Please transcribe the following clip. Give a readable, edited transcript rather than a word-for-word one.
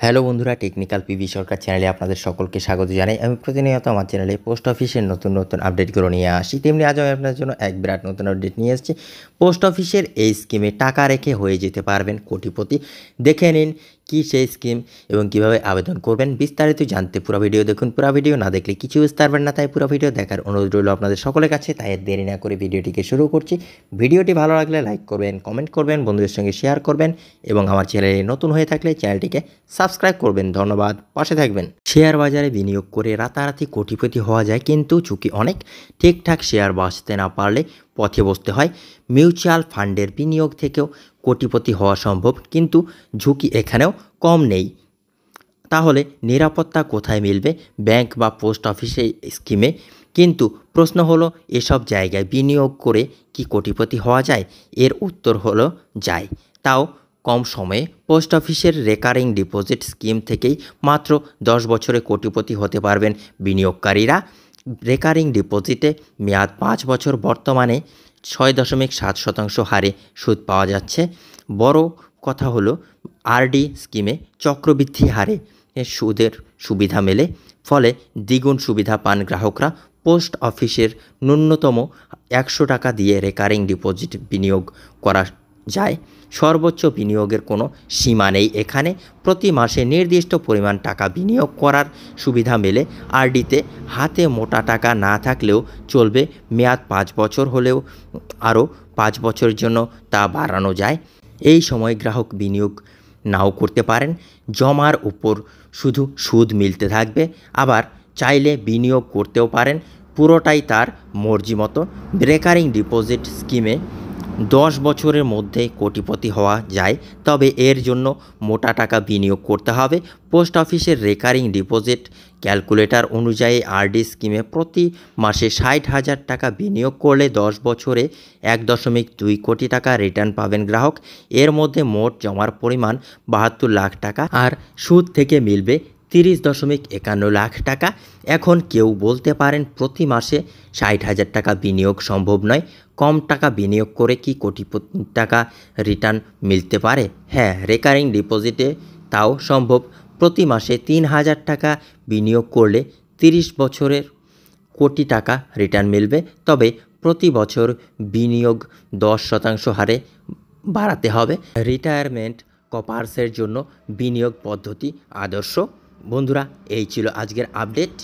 Hello বন্ধুরা, technical PV সরকার চ্যানেলে আপনাদের সকলকে স্বাগত জানাই। আমি প্রতিনিয়ত আমার চ্যানেলে পোস্ট অফিসের নতুন নতুন আপডেটগুলো নিয়ে আসি। তেমনি আজ আমি আপনাদের জন্য এক বিরাট নতুন আপডেট নিয়ে এসেছি। পোস্ট অফিসের এই স্কিমে টাকা রেখে হয়ে যেতে পারবেন কোটিপতি। দেখে নিন কি সেই স্কিম এবং কিভাবে আবেদন করবেন। বিস্তারিত জানতে পুরো ভিডিও দেখুন। পুরো ভিডিও না দেখলে কিছু বুঝতে পারবেন না, তাই পুরো ভিডিও দেখার অনুরোধ রইল আপনাদের সকলের কাছে। তাই দেরি না করে ভিডিওটিকে শুরু করছি। ভিডিওটি ভালো লাগলে লাইক করবেন, কমেন্ট করবেন, বন্ধুদের সঙ্গে শেয়ার করবেন এবং আমার চ্যানেলে নতুন হয়ে থাকলে চ্যানেলটিকে সাবস্ক্রাইব করবেন। ধন্যবাদ, পাশে থাকবেন। শেয়ার বাজারে বিনিয়োগ করে রাতারাতি কোটিপতি হওয়া যায়, কিন্তু ঝুঁকি অনেক। ঠিকঠাক শেয়ার বাঁচতে না পারলে পথে বসতে হয়। মিউচুয়াল ফান্ডের বিনিয়োগ থেকেও কোটিপতি হওয়া সম্ভব, কিন্তু ঝুঁকি এখানেও কম নেই। তাহলে নিরাপত্তা কোথায় মিলবে? ব্যাংক বা পোস্ট অফিসে স্কিমে? কিন্তু প্রশ্ন হলো, এসব জায়গায় বিনিয়োগ করে কি কোটিপতি হওয়া যায়? এর উত্তর হলো যায়, তাও কম সময়ে। পোস্ট অফিসের রেকারিং ডিপোজিট স্কিম থেকেই মাত্র 10 বছরে কোটিপতি হতে পারবেন বিনিয়োগকারীরা। রেকারিং ডিপোজিটে মেয়াদ 5 বছর, বর্তমানে 6.7% হারে সুদ পাওয়া যাচ্ছে। বড় কথা হলো, আরডি স্কিমে চক্রবৃদ্ধি হারে সুদের সুবিধা মেলে, ফলে দ্বিগুণ সুবিধা পান গ্রাহকরা। পোস্ট অফিসের ন্যূনতম 100 টাকা দিয়ে রেকারিং ডিপোজিট বিনিয়োগ করা যায়। সর্বোচ্চ বিনিয়োগের কোনো সীমা নেই এখানে। প্রতি মাসে নির্দিষ্ট পরিমাণ টাকা বিনিয়োগ করার সুবিধা মেলে। আরডিতে হাতে মোটা টাকা না থাকলেও চলবে। মেয়াদ 5 বছর হলেও আরও 5 বছরের জন্য তা বাড়ানো যায়। এই সময় গ্রাহক বিনিয়োগ নাও করতে পারেন। জমার উপর শুধু সুদ মিলতে থাকবে। আবার চাইলে বিনিয়োগ করতেও পারেন, পুরোটাই তার মর্জি মতো। রেকারিং ডিপোজিট স্কিমে 10 বছরের মধ্যে কোটিপতি হওয়া যায়, তবে এর জন্য মোটা টাকা বিনিয়োগ করতে হবে। পোস্ট অফিসের রেকারিং ডিপোজিট ক্যালকুলেটর অনুযায়ী আরডি স্কিমে প্রতি মাসে 60,000 টাকা বিনিয়োগ করলে 10 বছরে 1.2 কোটি টাকা রিটার্ন পাবেন গ্রাহক। এর মধ্যে মোট জমার পরিমাণ 72 লাখ টাকা, আর সুদ থেকে মিলবে 30.51 লাখ টাকা। এখন কেউ বলতে পারেন, প্রতি মাসে 60,000 টাকা বিনিয়োগ সম্ভব নয়। কম টাকা বিনিয়োগ করে কি কোটি টাকা রিটার্ন মিলতে পারে? হ্যাঁ, রেকারিং ডিপোজিটে তাও সম্ভব। প্রতি মাসে 3,000 টাকা বিনিয়োগ করলে 30 বছরের কোটি টাকা রিটার্ন মিলবে, তবে প্রতি বছর বিনিয়োগ 10% হারে বাড়াতে হবে। রিটায়ারমেন্ট কপার্সের জন্য বিনিয়োগ পদ্ধতি আদর্শ। বন্ধুরা, এই ছিল আজকের আপডেট।